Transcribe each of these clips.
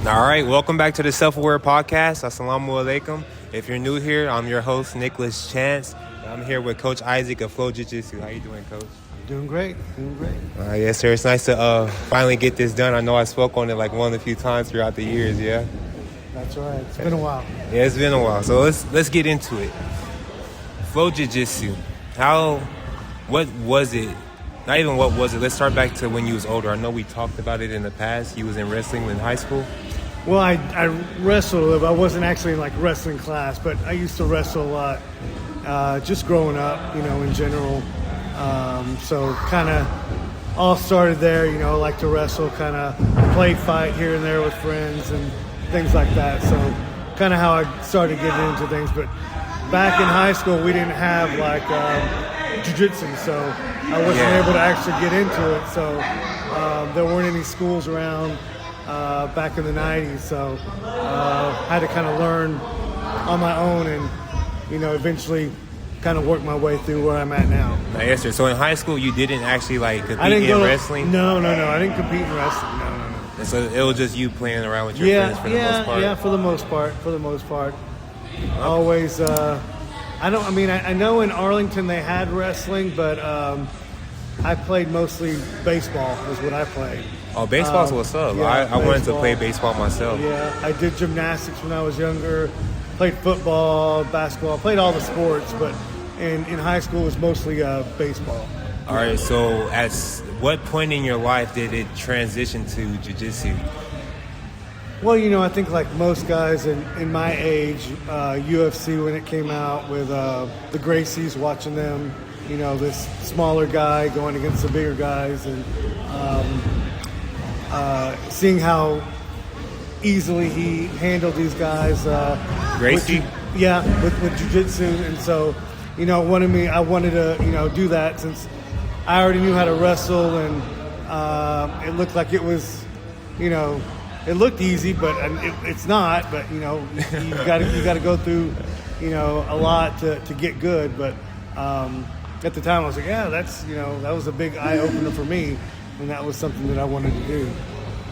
All right, welcome back to the Slfxawr podcast. Assalamu alaikum. If you're new here, I'm your host, Nicholas Chance. I'm here with Coach Isaac of Flow Jiu-Jitsu. How you doing, Coach? Doing great. Yes, sir. It's nice to finally get this done. I know I spoke on it like one a few times throughout the years, yeah? That's right. It's been a while. Yeah, it's been a while. So let's get into it. Flow Jiu-Jitsu. What was it? Not even what was it. Let's start back to when you was older. I know we talked about it in the past. You was in wrestling in high school. Well, I wrestled a little. I wasn't actually in like wrestling class, but I used to wrestle a lot, just growing up, in general. So kind of all started there, I like to wrestle, kind of play fight here and there with friends and things like that. So kind of how I started getting into things. But back in high school, we didn't have like jujutsu, so I wasn't able to actually get into it. So there weren't any schools around back in the 90s, so I had to kind of learn on my own and, eventually kind of work my way through where I'm at now. Yes, sir. So in high school, you didn't actually compete in wrestling? No. I didn't compete in wrestling. No. And so it was just you playing around with your friends for the most part? Yeah, for the most part. Always, I know in Arlington they had wrestling, but I played mostly baseball is what I played. Oh, baseball's what's up. Yeah, I wanted to play baseball myself. Yeah, I did gymnastics when I was younger, played football, basketball, played all the sports, but in high school it was mostly baseball. All right, so at what point in your life did it transition to jiu-jitsu? Well, I think like most guys in my age, UFC when it came out with the Gracies, watching them, this smaller guy going against the bigger guys and seeing how easily he handled these guys. Gracie? With jiu-jitsu. And so, I wanted to, do that since I already knew how to wrestle and it looked like it was, it looked easy, but it's not. But you got to go through, a lot to get good. But at the time, I was like, that's that was a big eye opener for me, and that was something that I wanted to do.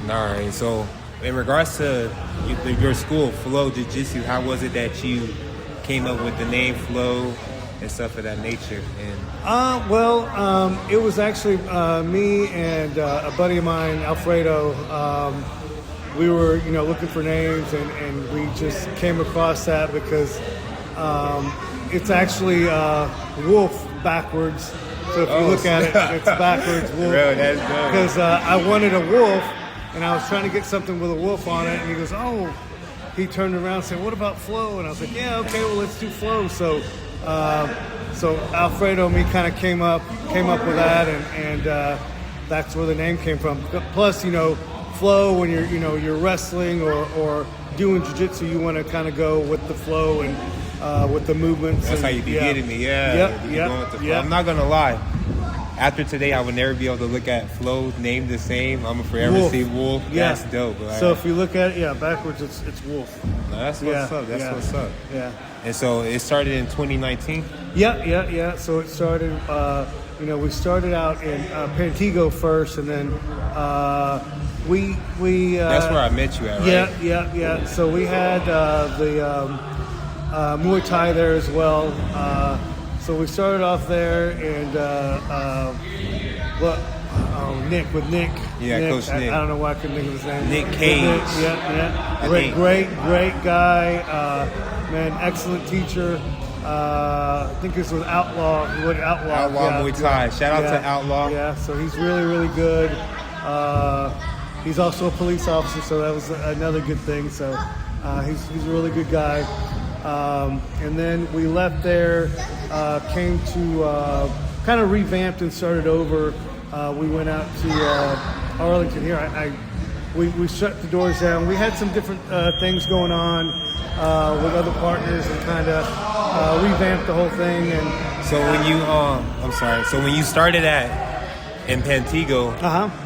All right. So in regards to your school, Flow Jiu-Jitsu, how was it that you came up with the name Flow and stuff of that nature? And it was actually me and a buddy of mine, Alfredo. We were, looking for names, and we just came across that because it's actually wolf backwards. So if you look at it, it's backwards wolf. Bro, that's good. Because I wanted a wolf, and I was trying to get something with a wolf on it, and he goes, he turned around and said, what about Flow? And I was like, okay, well, let's do Flow. So Alfredo and me kind of came up with that, and that's where the name came from. Plus, flow when you're wrestling or doing jiu-jitsu, you want to kind of go with the flow and with the movements. That's how you be getting me, yeah. I'm not gonna lie. After today, I would never be able to look at Flow named the same. I'm gonna forever see Wolf. Yeah. That's dope. Right? So if you look at it, backwards, it's Wolf. No, that's what's up. That's what's up. Yeah. And so it started in 2019. Yeah. So it started. We started out in Pantego first, and then we. That's where I met you at, right? Yeah. So we had the Muay Thai there as well. So we started off there, and Nick. Yeah, Nick, Coach Nick. I don't know why I couldn't think of his name. Nick Cage. Yeah. Great guy. Man, excellent teacher. I think this was Outlaw Muay Thai. Shout out to Outlaw. Yeah, so he's really, really good. He's also a police officer, so that was another good thing. So he's a really good guy. And then we left there, came to kind of revamped and started over. We went out to Arlington here. We shut the doors down. We had some different things going on with other partners and kind of revamped the whole thing. And so when you, So when you started at in Pantego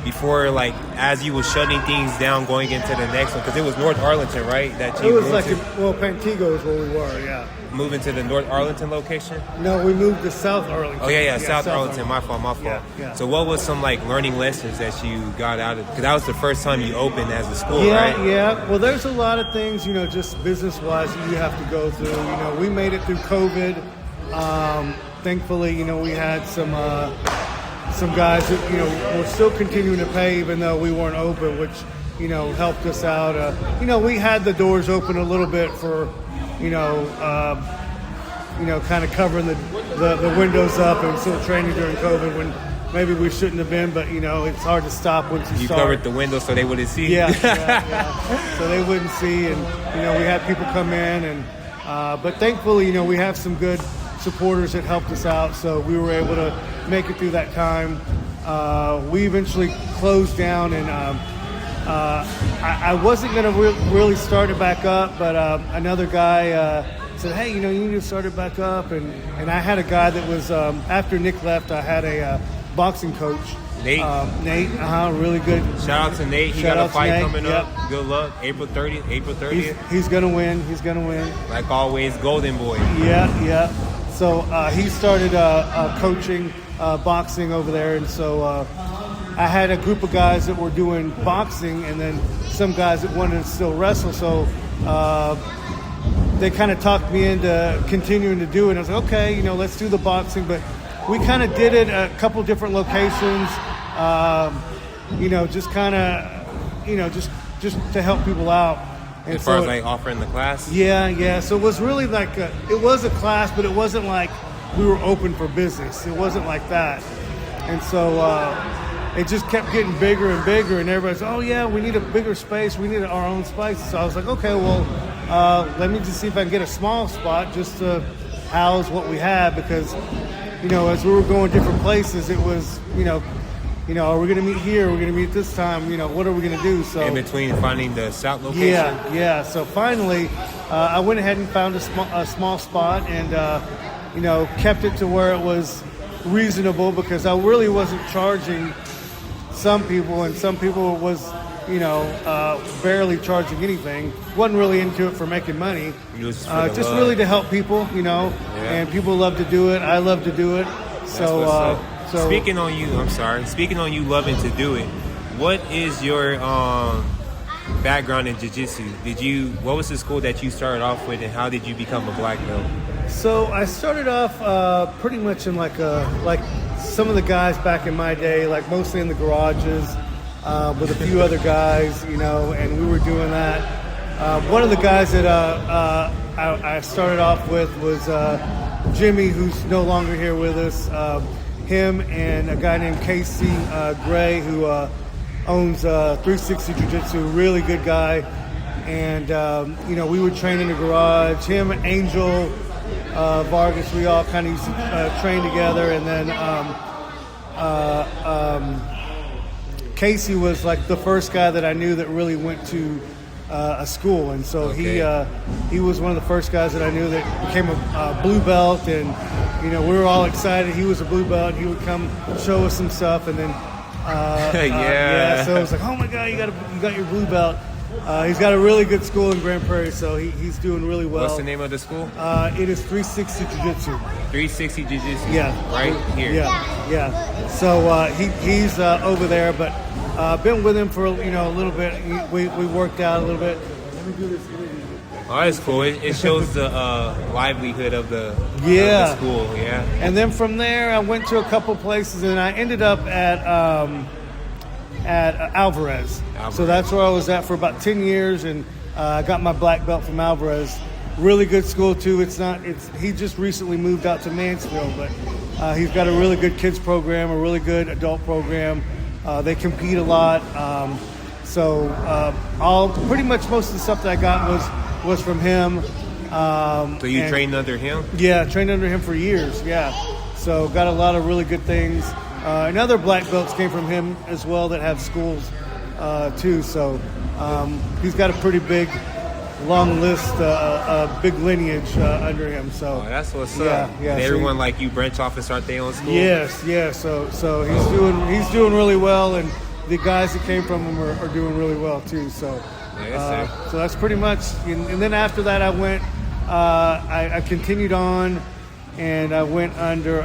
before, like, as you were shutting things down going into the next one? Because it was North Arlington, right? That you It was moved like, to? Pantego is where we were, yeah. Moving to the North Arlington location? No, we moved to South Arlington. Oh, yeah, South Arlington. My fault. Yeah. So what was some, like, learning lessons that you got out of it? Because that was the first time you opened as a school, right? Yeah. Well, there's a lot of things, just business-wise that you have to go through. We made it through COVID. Thankfully, we had some guys that, were still continuing to pay even though we weren't open, which, helped us out. We had the doors open a little bit for, kind of covering the windows up and still training during COVID when maybe we shouldn't have been, but, it's hard to stop once you start. You covered the windows so they wouldn't see? Yeah. So they wouldn't see, and, we had people come in, and but thankfully, we have some good supporters that helped us out, so we were able to make it through that time. We eventually closed down, and I wasn't going to really start it back up, but another guy said, hey, you need to start it back up, and I had a guy that was, after Nick left, I had a boxing coach. Nate, really good. Shout out to Nate. He got a fight coming up. Good luck. April 30th. He's gonna win. Like always, Golden Boy. Yeah. So he started coaching boxing over there, and so I had a group of guys that were doing boxing, and then some guys that wanted to still wrestle. So they kind of talked me into continuing to do it. I was like, okay, let's do the boxing, but we kind of did it at a couple different locations, just kind of, just to help people out. And as far as like offering the class? Yeah. So it was really like, it was a class, but it wasn't like we were open for business. It wasn't like that. And so it just kept getting bigger and bigger, and everybody's, oh yeah, we need a bigger space. We need our own space. So I was like, okay, well, let me just see if I can get a small spot just to house what we had, because as we were going different places, it was, are we going to meet here? Are we going to meet this time? What are we going to do? So in between finding the south location? Yeah. So finally, I went ahead and found a small spot, and, kept it to where it was reasonable, because I really wasn't charging some people, and some people was, barely charging anything. Wasn't really into it for making money. Just really to help people, and people love to do it. I love to do it. So speaking on you loving to do it, what is your background in jiu-jitsu? What was the school that you started off with, and how did you become a black belt? So I started off pretty much in like some of the guys back in my day, like mostly in the garages with a few other guys, and we were doing that. One of the guys that I started off with was Jimmy, who's no longer here with us. Him and a guy named Casey Gray, who owns 360 Jiu-Jitsu, really good guy. And, we would train in the garage. Him, Angel, Vargas, we all kind of used to train together. And then Casey was like the first guy that I knew that really went to a school, and so he was one of the first guys that I knew that became a blue belt, and we were all excited. He was a blue belt. He would come show us some stuff, and then so it was like, oh my God, you got your blue belt. He's got a really good school in Grand Prairie, so he's doing really well. What's the name of the school? It is 360 Jiu-Jitsu. 360 Jiu-Jitsu. Yeah, right here. Yeah. So he's over there, but been with him for a little bit. We worked out a little bit. Let me do this. Oh, that's cool. It shows the livelihood of the school. Yeah. And then from there, I went to a couple places, and I ended up at Alvarez. So that's where I was at for about 10 years, and I got my black belt from Alvarez. Really good school too. He just recently moved out to Mansfield, but he's got a really good kids program, a really good adult program. They compete a lot. Pretty much most of the stuff that I got was from him. So you trained under him? Yeah, trained under him for years. Yeah. So got a lot of really good things. And other black belts came from him as well that have schools too. So he's got a pretty big long list, big lineage under him. So Oh, that's what's Yeah, up. yeah, And so everyone like you branch off and start their own school. yes, yeah. So he's doing really well, and the guys that came from him are doing really well too. So Yes, sir. so that's pretty much. And then after that, I went. I continued on, and I went under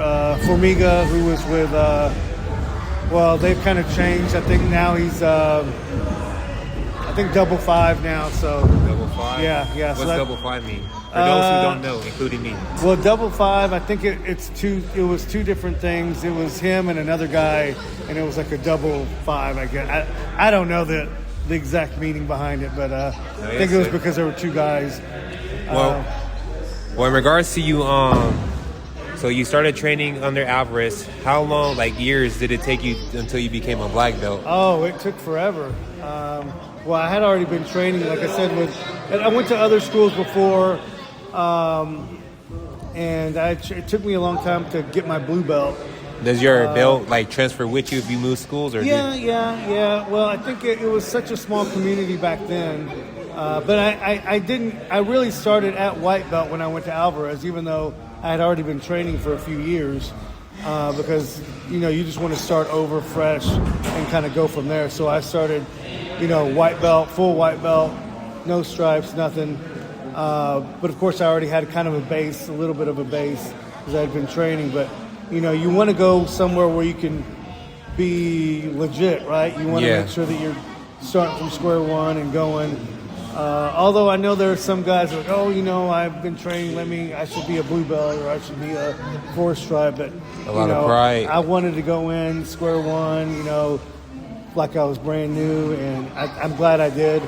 Formiga, who was with. Well, they've kind of changed. I think now he's. I think double five now. So Double five. Yeah, yeah, What's so that- double five mean? For those who don't know, including me. well, double five. I think it's two. It was two different things. It was him and another guy, and it was like a double five. I guess I don't know the exact meaning behind it, but I think it was sir. because there were two guys. Well, in regards to you, so you started training under Alvarez. How long, like years, did it take you until you became a black belt? Oh, it took forever. Well, I had already been training, like I said, I went to other schools before, and it took me a long time to get my blue belt. Does your belt like transfer with you if you move schools, or Yeah. Well, I think it was such a small community back then, but I didn't. I really started at white belt when I went to Alvarez, even though I had already been training for a few years, because you just want to start over fresh and kind of go from there. So I started, white belt, full white belt, no stripes, nothing. But of course, I already had kind of a little bit of a base, because I had been training. But you want to go somewhere where you can be legit, right? You want to make sure that you're starting from square one and going. Although I know there are some guys that are like, I've been training, I should be a blue belt, or I should be a four stripe. But a lot of pride. I wanted to go in square one, like I was brand new, and I'm glad I did.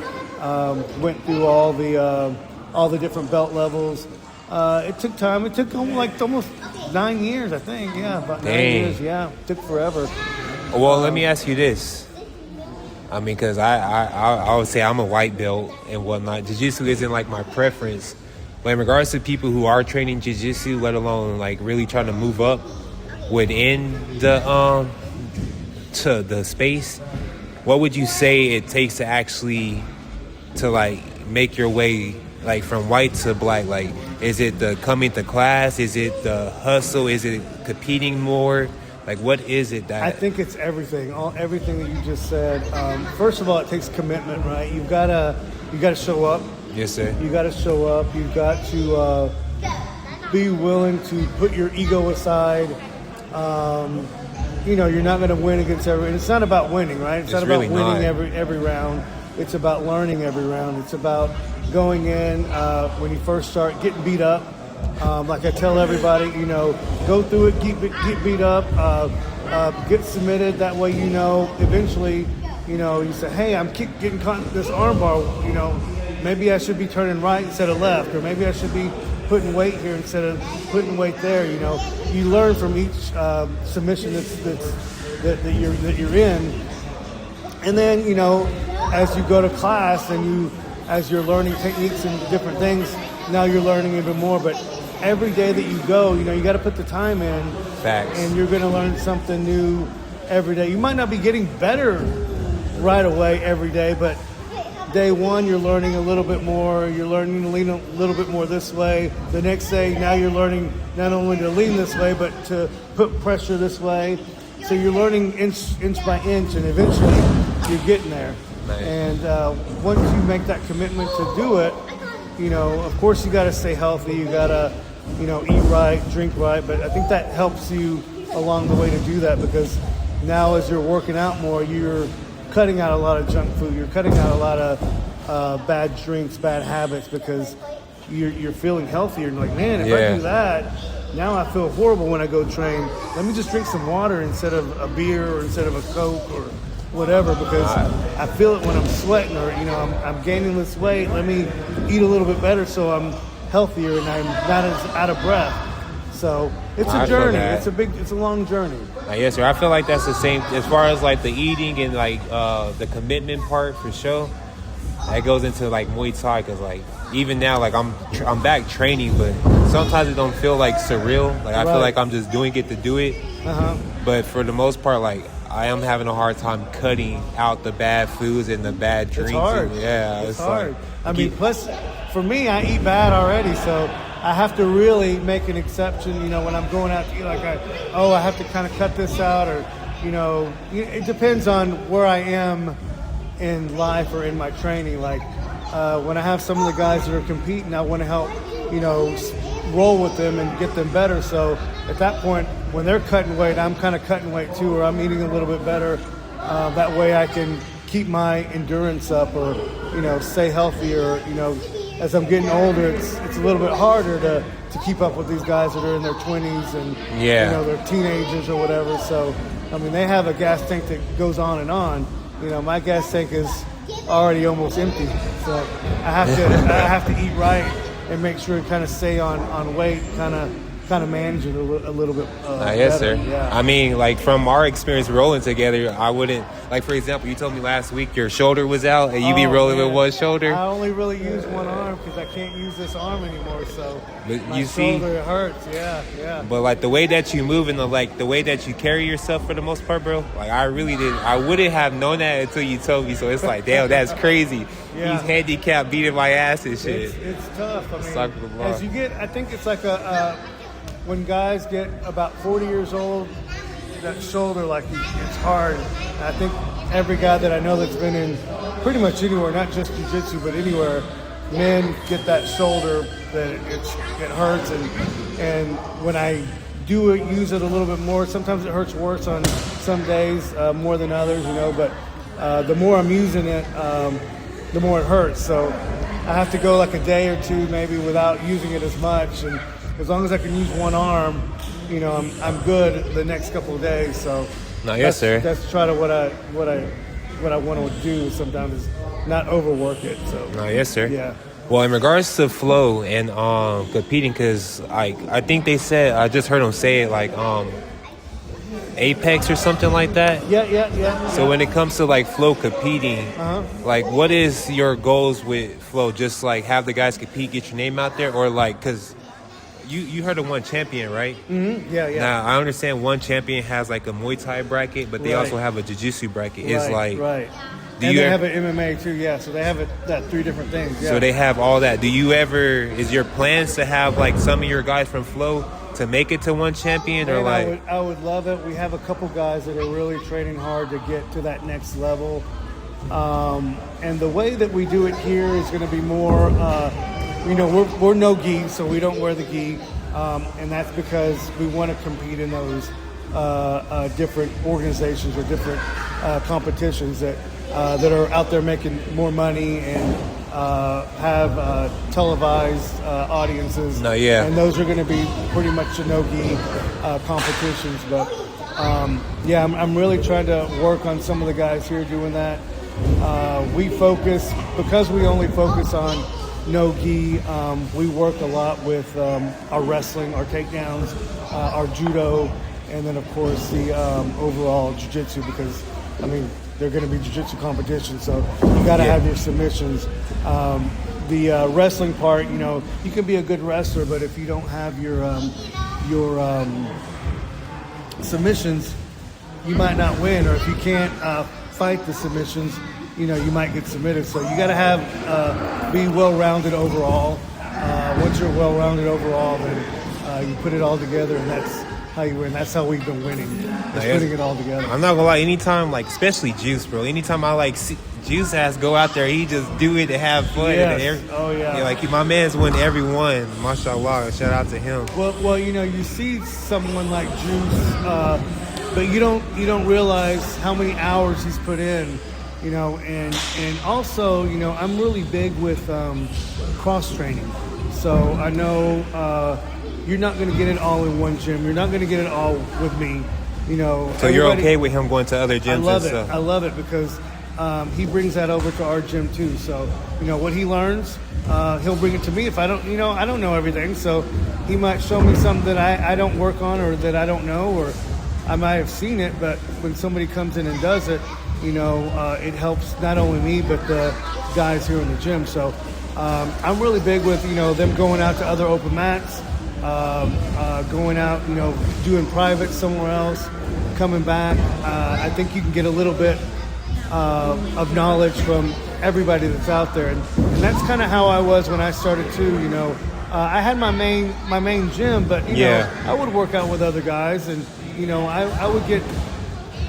Went through all the different belt levels. It took time. It took almost 9 years, I think. Yeah, about 9 years. Yeah, it took forever. Well, let me ask you this. I mean, because I would say I'm a white belt and whatnot. Jiu-jitsu isn't like my preference. But in regards to people who are training jiu-jitsu, let alone like really trying to move up within the to the space, what would you say it takes to actually to like make your way like from white to black? Like, is it the coming to class? Is it the hustle? Is it competing more? Like, what is it that... I think it's everything. Everything that you just said. First of all, it takes commitment, right? You gotta show up. Yes, sir. You gotta show up. You've got to be willing to put your ego aside. You're not going to win against everyone. It's not about winning, right? It's not about really winning not. every round. It's about learning every round. It's about going in when you first start, getting beat up. Like I tell everybody, go through it, get beat up, get submitted. That way, eventually, you say, hey, I'm getting caught in this arm bar. Maybe I should be turning right instead of left, or maybe I should be putting weight here instead of putting weight there. You learn from each submission that you're in, and then as you go to class and as you're learning techniques and different things, now you're learning even more. But every day that you go, you got to put the time in. Facts. And you're going to learn something new every day. You might not be getting better right away every day, but day one, you're learning a little bit more. You're learning to lean a little bit more this way. The next day, now you're learning not only to lean this way, but to put pressure this way. So you're learning inch by inch, and eventually you're getting there. Nice. And once you make that commitment to do it, of course you got to stay healthy. You got to, eat right, drink right. But I think that helps you along the way to do that, because now as you're working out more, you're cutting out a lot of junk food. You're cutting out a lot of bad drinks, bad habits, because you're feeling healthier. And like, man, if I do that, now I feel horrible when I go train. Let me just drink some water instead of a beer or instead of a Coke or whatever, because I feel it when I'm sweating, or I'm gaining this weight. Let me eat a little bit better so I'm healthier and I'm not as out of breath. So it's a journey. It's a long journey. Yes, sir. I feel like that's the same as far as like the eating and like the commitment part for sure. That goes into like Muay Thai, because like even now, like I'm back training, but sometimes it don't feel like surreal. Like I feel like I'm just doing it to do it. But for the most part, like I am having a hard time cutting out the bad foods and the bad drinks. It's hard. It's hard. like, I mean, plus, for me, I eat bad already, so I have to really make an exception. You know, when I'm going out to eat, like, I have to kind of cut this out, or it depends on where I am in life or in my training. Like when I have some of the guys that are competing, I want to help, roll with them and get them better. So at that point, when they're cutting weight, I'm kind of cutting weight too, or I'm eating a little bit better. That way I can keep my endurance up, or, stay healthier. As I'm getting older, it's a little bit harder to keep up with these guys that are in their 20s and, they're teenagers or whatever. So, I mean, they have a gas tank that goes on and on. My gas tank is already almost empty. So I have to eat right and make sure to kind of stay on weight, kind of manage it a little bit yes, better. sir. Yeah. I mean, like, from our experience rolling together, I wouldn't, like, for example, you told me last week your shoulder was out and you be rolling with one shoulder. I only really use one arm because I can't use this arm anymore, so but my shoulder hurts. Yeah. But, like, the way that you move and the way that you carry yourself for the most part, bro, like, I wouldn't have known that until you told me. So it's like, damn, that's crazy. Yeah. He's handicapped, beating my ass and shit. It's tough. I mean, as you get, I think it's like when guys get about 40 years old, that shoulder, like, it's hard. And I think every guy that I know that's been in pretty much anywhere, not just jiu-jitsu, but anywhere, men get that shoulder that it hurts. And when I use it a little bit more, sometimes it hurts worse on some days, more than others, but the more I'm using it, the more it hurts. So I have to go like a day or two maybe without using it as much, and as long as I can use one arm, I'm good the next couple of days. So yes, sir. That's try to what I want to do sometimes is not overwork it. So yes, sir. Yeah. Well, in regards to flow and competing, because I think they said, I just heard them say it, like Apex or something like that. Yeah. So when it comes to, like, flow competing, like, what is your goals with flow? Just, like, have the guys compete, get your name out there, or, like, because you heard of one champion, right? Mm-hmm. Yeah. Now, I understand one champion has, like, a Muay Thai bracket, but they also have a jiu-jitsu bracket. It's like... Right. And they have an MMA too, yeah. So they have that 3 different things. Yeah. So they have all that. Is your plans to have, like, some of your guys from flow to make it to one champion? Man, or like I would love it. We have a couple guys that are really training hard to get to that next level. And the way that we do it here is going to be more, we're no gi, so we don't wear the gi. And that's because we want to compete in those different organizations or different competitions that are out there making more money and have televised audiences. And those are going to be pretty much the no-gi competitions. But I'm really trying to work on some of the guys here doing that. Because we only focus on no-gi, we work a lot with our wrestling, our takedowns, our judo, and then, of course, the overall jiu-jitsu, because, I mean, they're going to be jiu-jitsu competitions, so you got to have your submissions. The wrestling part, you can be a good wrestler, but if you don't have your submissions, you might not win. Or if you can't fight the submissions, you might get submitted. So you got to be well-rounded overall. Once you're well-rounded overall, then you put it all together, and that's how you win. That's how we've been winning. Putting it all together. I'm not gonna lie. Anytime, like, especially Juice, bro. Anytime I see Juice ass go out there, he just do it to have fun. Yes. Like, my man's win every one. Mashallah. Shout out to him. Well, you see someone like Juice, but you don't realize how many hours he's put in. And also, I'm really big with cross training. So I know. You're not going to get it all in one gym. You're not going to get it all with me, So you're okay with him going to other gyms? I love it because he brings that over to our gym too. So, what he learns, he'll bring it to me. If I don't, I don't know everything. So he might show me something that I don't work on or that I don't know, or I might have seen it. But when somebody comes in and does it, it helps not only me, but the guys here in the gym. So I'm really big with, them going out to other open mats. Going out, doing private somewhere else, coming back. I think you can get a little bit of knowledge from everybody that's out there, and that's kind of how I was when I started too. I had my main gym, but you know, I would work out with other guys, and I would get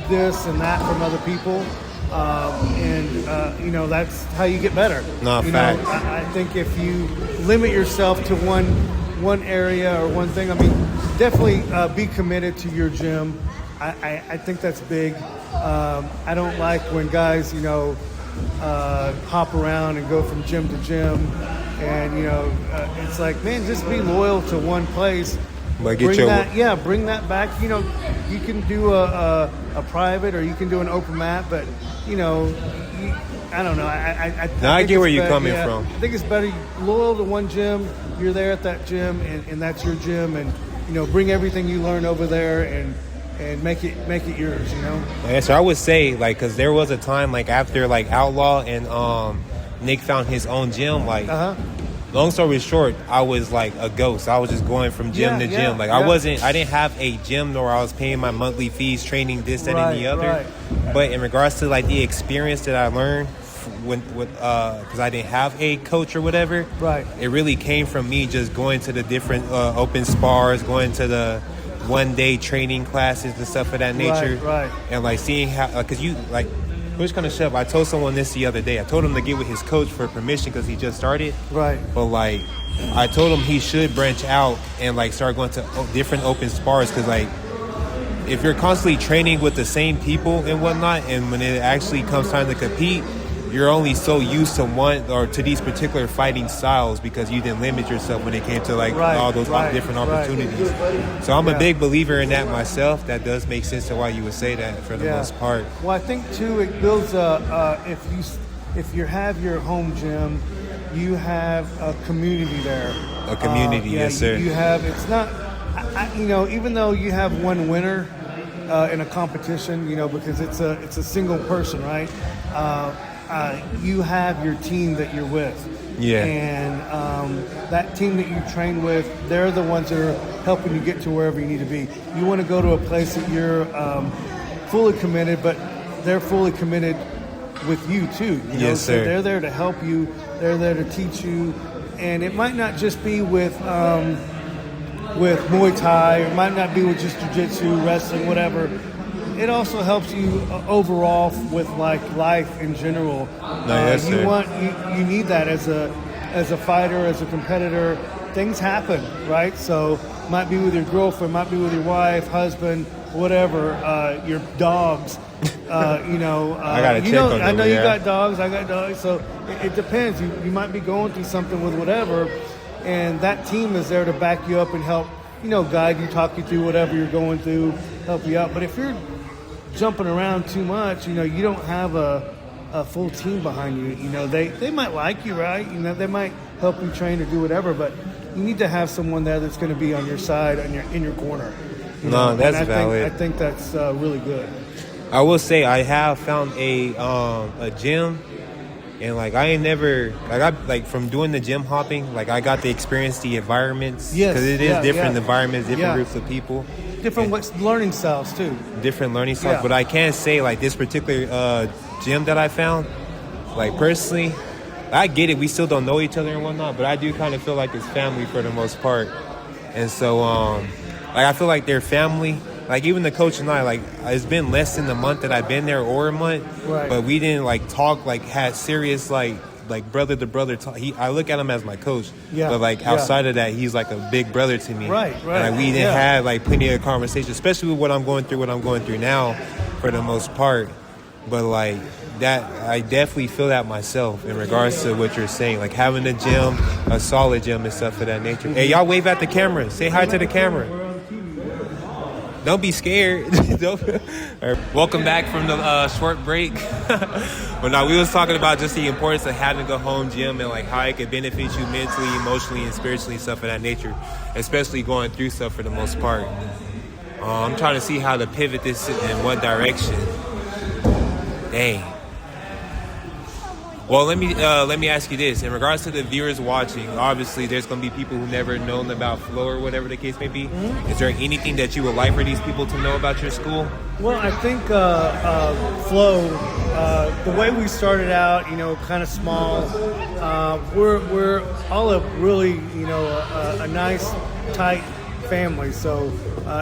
this and that from other people, and that's how you get better. No, facts. I think if you limit yourself to one area or one thing, I mean, definitely be committed to your gym. I think that's big. I don't like when guys, hop around and go from gym to gym, and it's like, man, just be loyal to one place. But bring that back. You can do a private, or you can do an open mat, but I don't know. I get where you're coming from. I think it's better loyal to one gym. You're there at that gym, and that's your gym, and bring everything you learn over there and make it yours. Yeah, so I would say, because there was a time after Outlaw and Nick found his own gym, long story short, I was a ghost. I was just going from gym to gym. I didn't have a gym, nor I was paying my monthly fees, training this, that, and the other. Right. But in regards to the experience that I learned because I didn't have a coach or whatever, right, it really came from me just going to the different open spars, going to the one-day training classes and stuff of that nature, right. And seeing how, because push kind of shove. I told someone this the other day. I told him to get with his coach for permission because he just started. Right. But I told him he should branch out and start going to different open spars, because if you're constantly training with the same people and whatnot, and when it actually comes time to compete, you're only so used to one or to these particular fighting styles because you didn't limit yourself when it came to all those different opportunities. So I'm a big believer in that myself. That does make sense to why you would say that for the most part. Well, I think too it builds if you have your home gym, you have a community there. A community, yes, sir. You have. It's not. Even though you have one winner in a competition, because it's a single person, right? You have your team that you're with. Yeah. And that team that you train with, they're the ones that are helping you get to wherever you need to be. You want to go to a place that you're fully committed, but they're fully committed with you too. Yes, sir. So they're there to help you. They're there to teach you. And it might not just be with Muay Thai, it might not be with just jiu-jitsu, wrestling, whatever. It also helps you overall with life in general. Yes, you need that as a fighter, as a competitor. Things happen, right? So might be with your girlfriend, might be with your wife, husband, whatever, your dogs. I gotta check on them. I know you got dogs. I got dogs. So it depends. You might be going through something with whatever, and that team is there to back you up and help. Guide you, talk you through whatever you're going through, help you out. But if you're jumping around too much, you don't have a full team behind you. They might like you, right? They might help you train or do whatever, but you need to have someone there that's going to be on your side and in your corner. That's valid. I think that's really good. I will say I have found a gym, and I ain't never from doing the gym hopping, I got to experience the environments, because it is different environments, different groups of people. Different learning styles too. Different learning styles, but I can't say this particular gym that I found. Personally, I get it. We still don't know each other and whatnot, but I do kind of feel like it's family for the most part. And so, I feel like they're family. Even the coach and I, it's been less than a month that I've been there, or a month, right. But we didn't talk had serious brother to brother talk. I look at him as my coach, but outside of that, he's a big brother to me. Right. And we didn't have plenty of conversation, especially with what I'm going through now, for the most part. But that, I definitely feel that myself in regards to what you're saying, having a gym, a solid gym and stuff of that nature. Hey, y'all wave at the camera. Say hi to the camera. Don't be scared. Welcome back from the short break. But no, we was talking about just the importance of having a home gym and how it could benefit you mentally, emotionally, and spiritually, stuff of that nature, especially going through stuff for the most part. I'm trying to see how to pivot this in what direction. Dang. Well, let me ask you this. In regards to the viewers watching, obviously there's going to be people who never known about Flow or whatever the case may be. Mm-hmm. Is there anything that you would like for these people to know about your school? Well, I think Flow, the way we started out, kind of small. We're all a really, a nice, tight family. So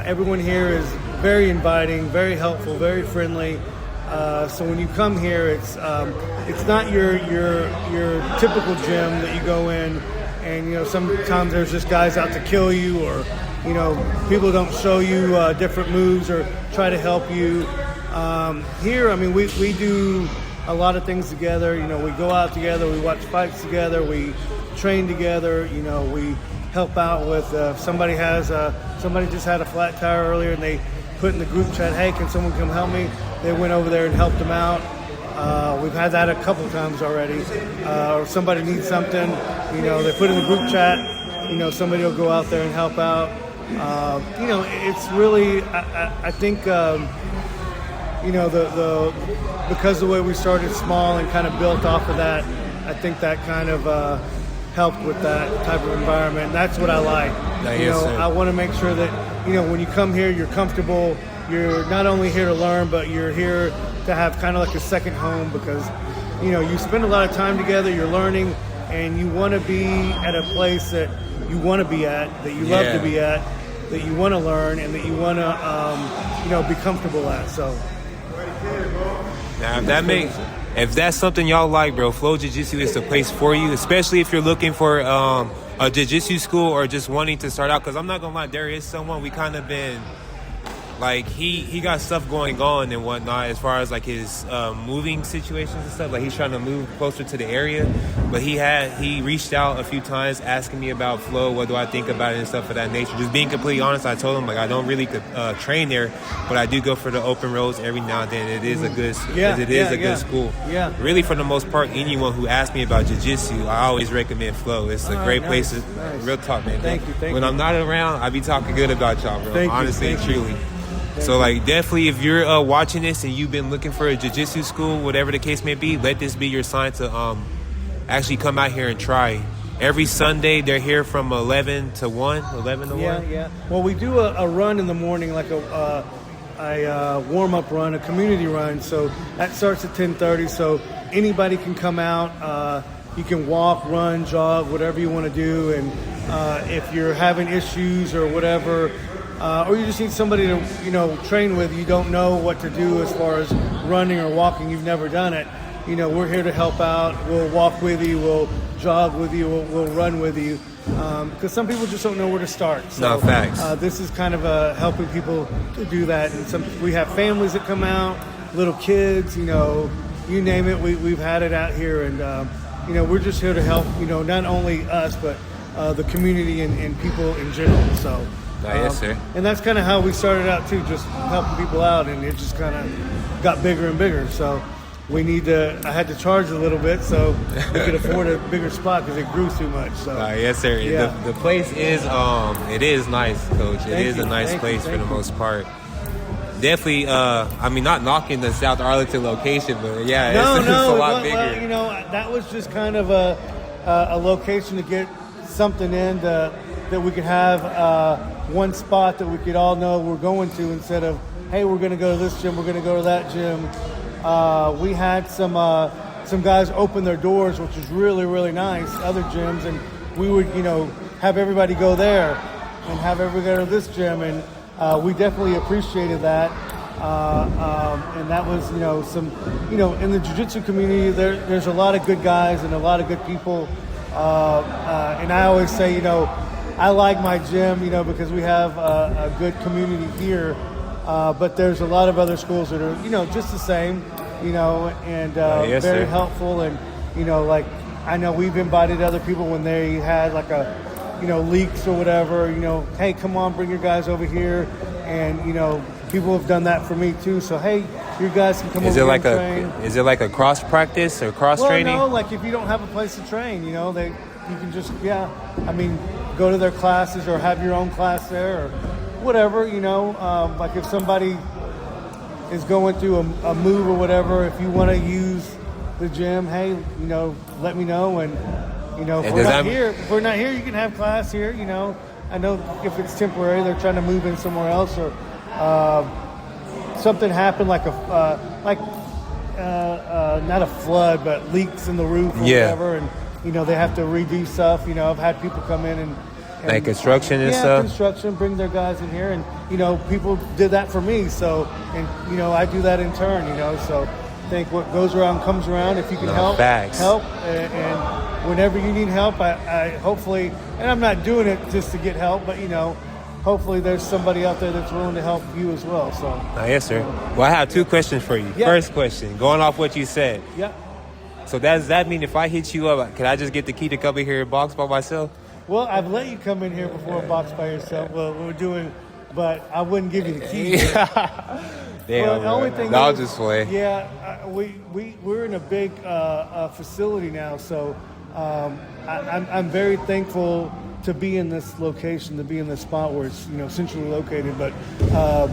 everyone here is very inviting, very helpful, very friendly. So when you come here, it's not your typical gym that you go in, and sometimes there's just guys out to kill you, or people don't show you different moves or try to help you. Here, I mean, we do a lot of things together. We go out together, we watch fights together, we train together. We help out with somebody just had a flat tire earlier, and they put in the group chat, "Hey, can someone come help me?" They went over there and helped them out. We've had that a couple times already. Or somebody needs something, they put in the group chat, somebody will go out there and help out. It's really, I think, because the way we started small and kind of built off of that, I think that kind of helped with that type of environment. And that's what I like. I want to make sure that, when you come here, you're comfortable. You're not only here to learn, but you're here to have kind of like a second home, because, you spend a lot of time together, you're learning, and you want to be at a place that you want to be at, that you love to be at, that you want to learn, and that you want to, be comfortable at. So. Now, if that's something y'all like, bro, Flow Jiu-Jitsu is the place for you, especially if you're looking for a jiu-jitsu school or just wanting to start out. Because I'm not going to lie, there is someone we kind of been... Like, he got stuff going on and whatnot as far as, like, his moving situations and stuff. Like, he's trying to move closer to the area. But he reached out a few times asking me about Flow, what do I think about it and stuff of that nature. Just being completely honest, I told him, like, I don't really train there, but I do go for the open roads every now and then. It is a good good school. Yeah. Really, for the most part, anyone who asks me about jiu-jitsu, I always recommend Flow. It's a great place. Real talk, man. Thank you. When I'm not around, I be talking good about y'all, bro. Honestly and truly. So, like, definitely, if you're watching this and you've been looking for a jiu-jitsu school, whatever the case may be, let this be your sign to actually come out here and try. Every Sunday, they're here from 11 to 1. Yeah. Well, we do a run in the morning, like a warm-up run, a community run. So that starts at 10:30. So anybody can come out. You can walk, run, jog, whatever you want to do. And if you're having issues or whatever, or you just need somebody to, train with, you don't know what to do as far as running or walking, you've never done it, we're here to help out. We'll walk with you, we'll jog with you, we'll run with you, because some people just don't know where to start. So, no, facts. This is kind of helping people to do that. And we have families that come out, little kids, you name it, we've had it out here. And, we're just here to help, not only us, but the community and people in general. So. Yes, sir. And that's kind of how we started out too, just helping people out, and it just kind of got bigger and bigger. So I had to charge a little bit so we could afford a bigger spot because it grew too much. So yes, sir. Yeah. The place is it is nice, Coach. It is a nice place for the most part. Definitely, not knocking the South Arlington location, but yeah, it's a lot bigger. Well, that was just kind of a location to get something in that we could have one spot that we could all know we're going to, instead of, hey, we're going to go to this gym, we're going to go to that gym. We had some guys open their doors, which is really, really nice, other gyms, and we would, have everybody go there and have everybody go to this gym, and we definitely appreciated that. And that was, in the jiu-jitsu community, there's a lot of good guys and a lot of good people. And I always say, I like my gym, because we have a good community here. But there's a lot of other schools that are, just the same, and yes, very sir. helpful. And, like, I know we've invited other people when they had like leaks or whatever, hey, come on, bring your guys over here. And, people have done that for me too. So, hey, your guys can come over here and train. Is it like a cross practice or cross training? No, like if you don't have a place to train, you can just, go to their classes or have your own class there or whatever, like if somebody is going through a move or whatever, if you want to use the gym, hey, let me know. And, if And we're does not that- here, you can have class here, I know if it's temporary, they're trying to move in somewhere else, or something happened like not a flood, but leaks in the roof or Yeah. whatever, and they have to redo stuff. I've had people come in and Like construction and stuff? construction, bring their guys in here, and people did that for me. So, and I do that in turn. So I think what goes around comes around. If you can help, facts. and whenever you need help, I hopefully, and I'm not doing it just to get help, but hopefully there's somebody out there that's willing to help you as well. So. Yes, sir. Well, I have 2 questions for you. Yeah. First question, going off what you said. Yeah. So does that mean if I hit you up, can I just get the key to come in here and box by myself? Well, I've let you come in here before and box by yourself. Well, but I wouldn't give you the key. Damn, Well, the only bro. thing No, I'll is- just play. Yeah, we're in a big facility now, so I'm very thankful to be in this location, to be in this spot where it's centrally located. But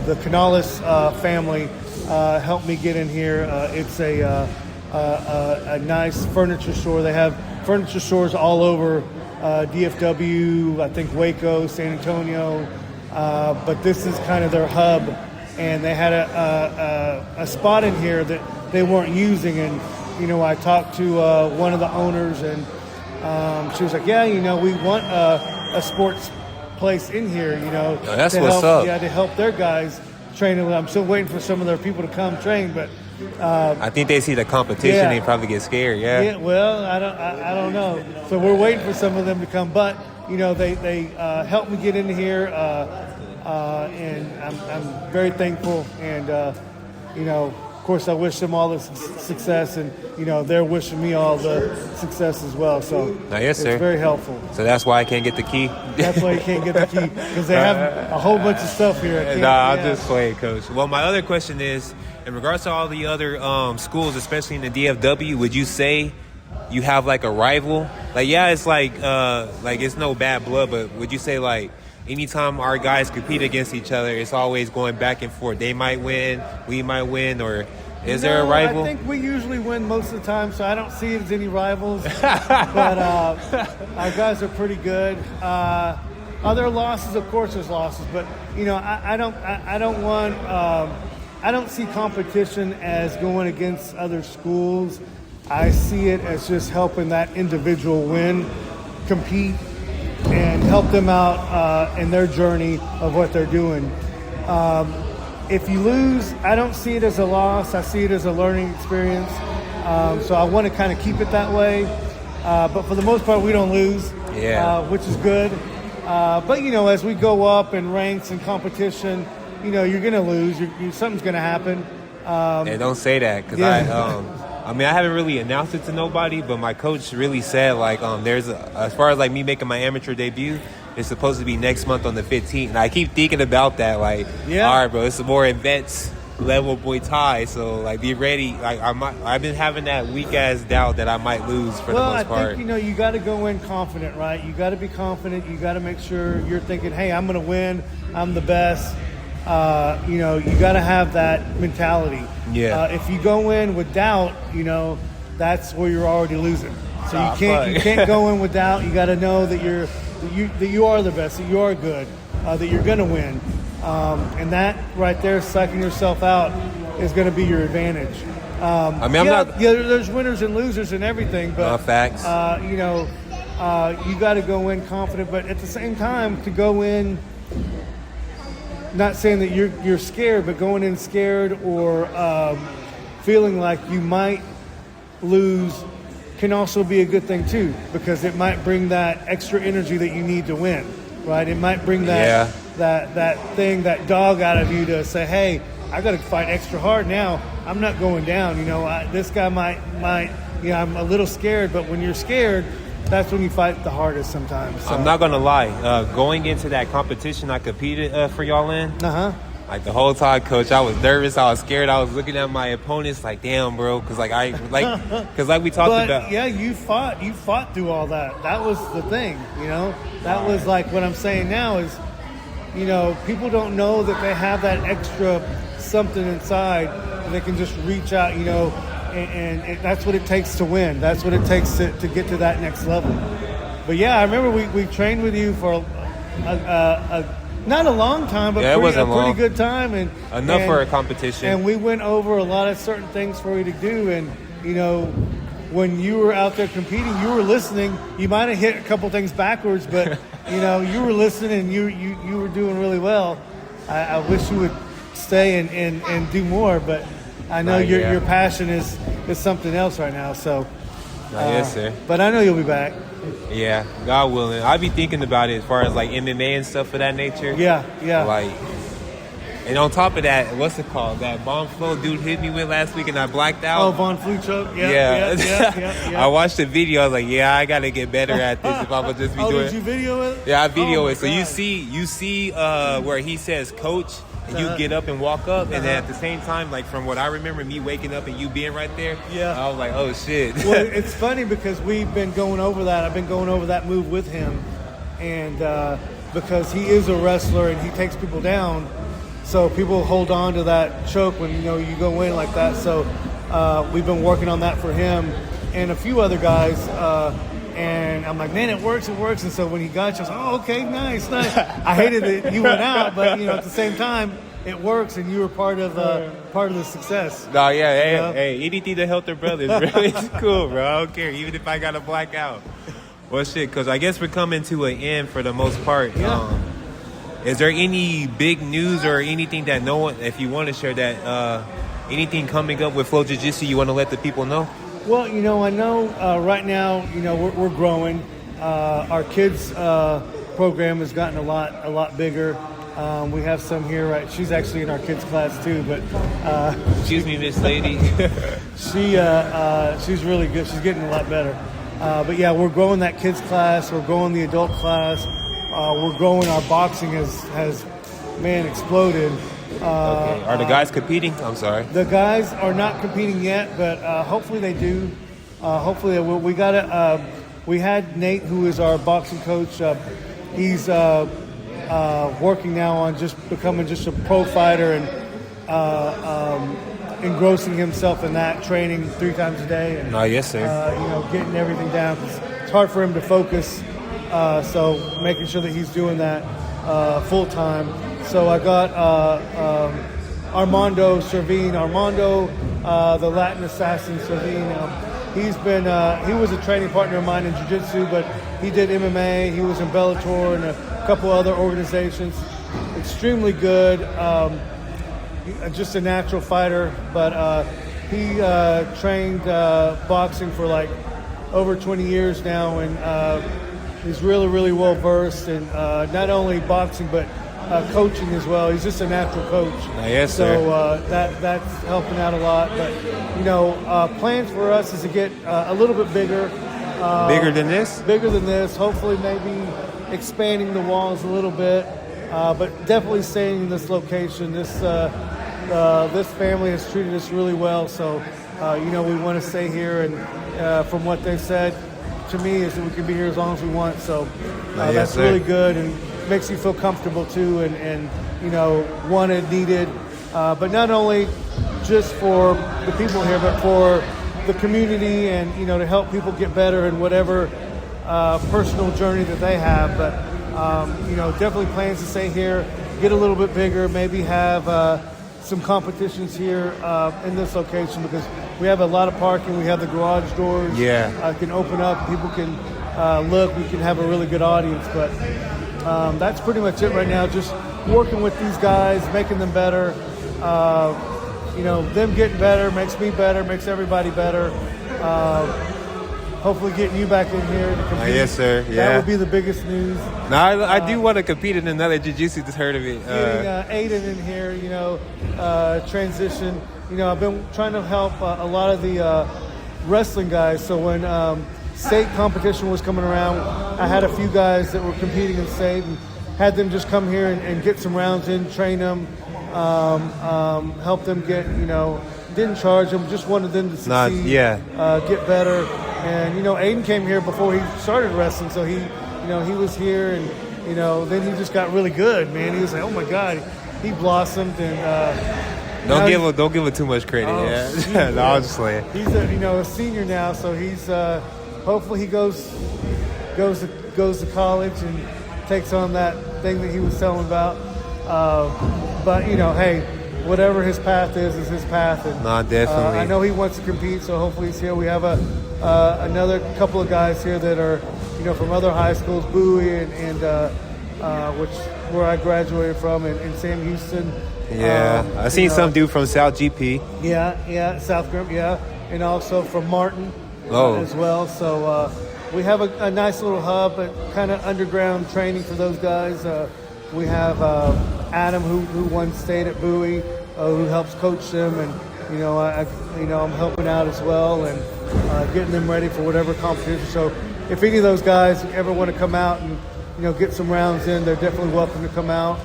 the Canales family helped me get in here. It's a nice furniture store. They have furniture stores all over DFW, I think Waco, San Antonio, but this is kind of their hub. And they had a spot in here that they weren't using, and I talked to one of the owners, and she was like, "Yeah, we want a sports place in here, that's to what's help, up. Yeah, to help their guys train. I'm still waiting for some of their people to come train, but I think they see the competition, Yeah. they probably get scared. Yeah. well, I don't know. So we're waiting for some of them to come, but they helped me get in here. And I'm very thankful, and of course I wish them all the success, and they're wishing me all the success as well. So Yes, sir. it's very helpful. So that's why I can't get the key. That's why you can't get the key, because they have a whole bunch of stuff here. I can't- I'll yeah. just play, Coach. Well, my other question is, in regards to all the other schools, especially in the DFW, would you say you have like a rival? Like, yeah, it's like it's no bad blood, but would you say like anytime our guys compete against each other, it's always going back and forth? They might win, we might win, or is there a rival? I think we usually win most of the time, so I don't see it as any rivals. But our guys are pretty good. Other losses, of course, there's losses, but I don't see competition as going against other schools. I see it as just helping that individual win, compete, and help them out in their journey of what they're doing. If you lose, I don't see it as a loss. I see it as a learning experience. So I want to kind of keep it that way. But for the most part, we don't lose, which is good. But, as we go up in ranks and competition, you're going to lose. Something's going to happen. Yeah, don't say that, because I haven't really announced it to nobody, but my coach really said as far as like me making my amateur debut, it's supposed to be next month on the 15th. And I keep thinking about that, all right, bro, it's more advanced level Muay Thai, so be ready. I've been having that weak ass doubt that I might lose for the most part. I think you got to go in confident, right? You got to be confident. You got to make sure you're thinking, hey, I'm going to win. I'm the best. You got to have that mentality. Yeah. If you go in with doubt, that's where you're already losing. So you can't go in with doubt. You got to know that you are the best, that you are good, that you're going to win. And that right there, psyching yourself out, is going to be your advantage. There's winners and losers and everything, but facts. you got to go in confident, but at the same time, to go in, not saying that you're scared, but going in scared or feeling like you might lose can also be a good thing too, because it might bring that extra energy that you need to win, right? It might bring that thing, that dog out of you to say, hey, I got to fight extra hard now. I'm not going down. This guy might. I'm a little scared, but when you're scared, that's when you fight the hardest sometimes. So. I'm not gonna lie. Going into that competition I competed for y'all in, the whole time, Coach, I was nervous. I was scared. I was looking at my opponents like, damn, bro, because because we talked about. Yeah, you fought through all that. That was the thing, That was what I'm saying now is, people don't know that they have that extra something inside, and they can just reach out, that's what it takes to win. That's what it takes to get to that next level. But yeah, I remember we trained with you for not a long time, but Yeah, it wasn't a pretty long. good time, and Enough for a competition. And we went over a lot of certain things for you to do, and when you were out there competing, you were listening. You might have hit a couple things backwards, but you were listening, and you were doing really well. I wish you would stay and do more, but I know your passion is something else right now. So, yes, sir. But I know you'll be back. Yeah, God willing. I be thinking about it as far as like MMA and stuff of that nature. Yeah. Like, and on top of that, what's it called? That bomb flow dude hit me with last week and I blacked out. Oh, Von Flu choke? Yeah. I watched the video. I was like, yeah, I got to get better at this if I'm going to just be doing Did you video it? Yeah, I video it. So God. you see where he says coach and you get up and walk up. And then at the same time, like from what I remember, me waking up and you being right there. Yeah. I was like, oh, shit. Well, it's funny because we've been going over that. I've been going over that move with him. And because he is a wrestler and he takes people down. So people hold on to that choke when you go in like that. So we've been working on that for him and a few other guys. And I'm like, man, it works. And so when he got you, I was like, oh, okay, nice. I hated that you went out, but at the same time, it works, and you were part of the success. No, yeah, hey, anything to help their brothers, bro. It's cool, bro. I don't care, even if I got to black out. Well, shit, because I guess we're coming to an end for the most part. Yeah. Is there any big news or anything that no one, if you want to share that, anything coming up with Flow Jiu-Jitsu you want to let the people know? Well, I know right now, we're growing. Our kids program has gotten a lot bigger. We have some here, right? She's actually in our kids class too, but excuse me, Miss Lady. she's really good. She's getting a lot better. But yeah, we're growing that kids class. We're growing the adult class. We're growing. Our boxing has exploded. Okay. Are the guys competing? I'm sorry. The guys are not competing yet, but hopefully they do. Hopefully they will. We had Nate, who is our boxing coach. He's working now on just becoming just a pro fighter and engrossing himself in that, training 3 times a day. And, yes, sir. Getting everything down. It's hard for him to focus, so making sure that he's doing that full time. So I got Armando Servine. Armando, the Latin assassin Servine. He was a training partner of mine in jiu-jitsu, but he did MMA. He was in Bellator and a couple other organizations. Extremely good. Just a natural fighter, but he trained boxing for like over 20 years now, and he's really, really well versed in not only boxing but coaching as well. He's just a natural coach. Yes, sir. So that's helping out a lot. But plans for us is to get a little bit bigger. Bigger than this? Bigger than this. Hopefully, maybe expanding the walls a little bit, but definitely staying in this location. This family has treated us really well, so we want to stay here. And from what they said to me, is that we can be here as long as we want. So that's really good and makes you feel comfortable too, and wanted, needed. But not only just for the people here, but for the community and to help people get better in whatever personal journey that they have. But definitely plans to stay here, get a little bit bigger, maybe have some competitions here in this location, because we have a lot of parking. We have the garage doors. Can open up. People can look. We can have a really good audience. But that's pretty much it right now. Just working with these guys, making them better. Them getting better makes me better, makes everybody better. Hopefully getting you back in here to compete. Yes, sir. Yeah. That would be the biggest news. Now, I do want to compete in another jiu-jitsu, just heard of it. Getting Aiden in here, transition. I've been trying to help a lot of the wrestling guys. So when state competition was coming around, I had a few guys that were competing in state and had them just come here and get some rounds in, train them, help them get, didn't charge them, just wanted them to succeed, get better. And, Aiden came here before he started wrestling, so he was here, and, then he just got really good, man. He was like, oh my God, he blossomed, and Don't give him too much credit. Yeah. No, I'm just playing. He's a senior now, so he's hopefully he goes to college and takes on that thing that he was telling about. But hey, whatever his path is his path. And definitely. I know he wants to compete, so hopefully he's here. We have another couple of guys here that are from other high schools, Bowie and which where I graduated from, and Sam Houston. Yeah, I seen some dude from South GP. Yeah, South Grim, and also from Martin as well. So we have a nice little hub, but kind of underground training for those guys. We have Adam, who once stayed at Bowie, who helps coach them, and I'm helping out as well and getting them ready for whatever competition. So if any of those guys ever want to come out and get some rounds in, they're definitely welcome to come out.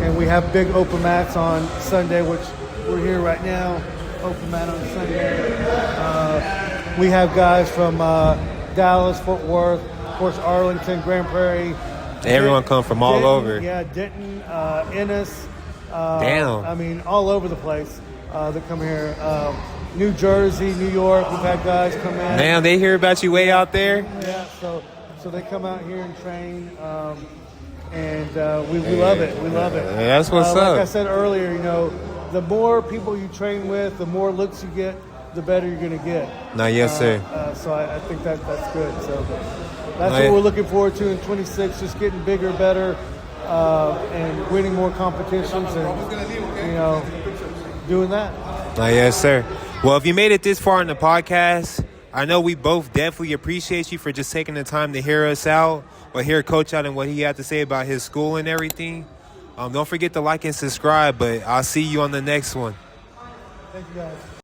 And we have big open mats on Sunday, which we're here right now. Open mat on Sunday. We have guys from Dallas, Fort Worth, of course, Arlington, Grand Prairie. Everyone come from all over. Yeah, Denton, Ennis. Damn. I mean, all over the place that come here. New Jersey, New York, we've had guys come in. Damn, they hear about you way out there? Yeah, so they come out here and train. And we love it. We love it. That's what's up. Like I said earlier, the more people you train with, the more looks you get, the better you're going to get. Yes, sir. So I think that's good. So that's what we're looking forward to in 26, just getting bigger, better, and winning more competitions and, doing that. Yes, sir. Well, if you made it this far in the podcast, I know we both definitely appreciate you for just taking the time to hear us out or hear Coach out and what he had to say about his school and everything. Don't forget to like and subscribe, but I'll see you on the next one. Thank you, guys.